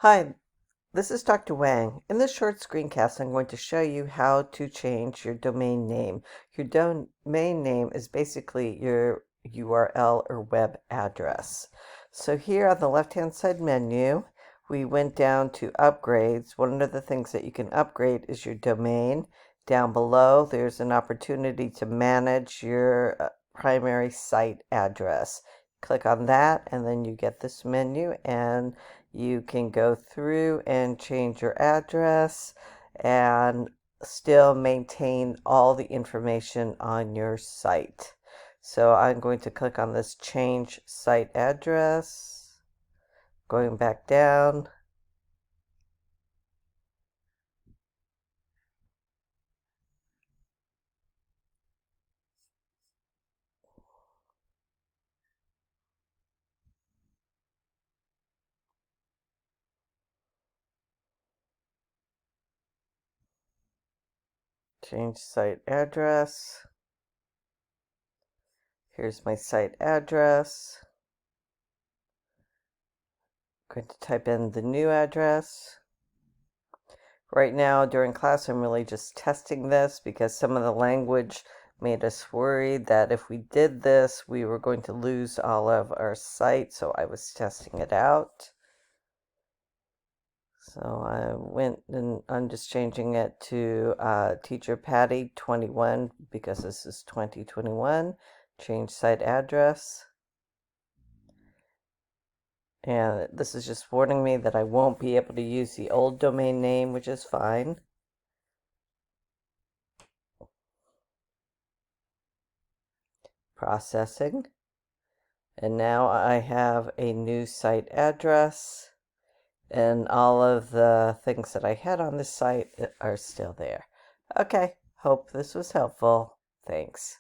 Hi, this is Dr. Wang. In this short screencast, I'm going to show you how to change your domain name. Your domain name is basically your URL or web address. So here on the left-hand side menu, we went down to upgrades. One of the things that you can upgrade is your domain. Down below, there's an opportunity to manage your primary site address. Click on that, and then you get this menu, and you can go through and change your address and still maintain all the information on your site. So I'm going to click on this change site address, going back down. Change site address. Here's my site address. I'm going to type in the new address. Right now during class, I'm really just testing this because some of the language made us worried that if we did this, we were going to lose all of our site. So I was testing it out. So I went and I'm just changing it to Teacher Patty 21 because this is 2021. Change site address. And this is just warning me that I won't be able to use the old domain name, which is fine. Processing. And now I have a new site address, and all of the things that I had on this site are still there. Okay, hope this was helpful. Thanks.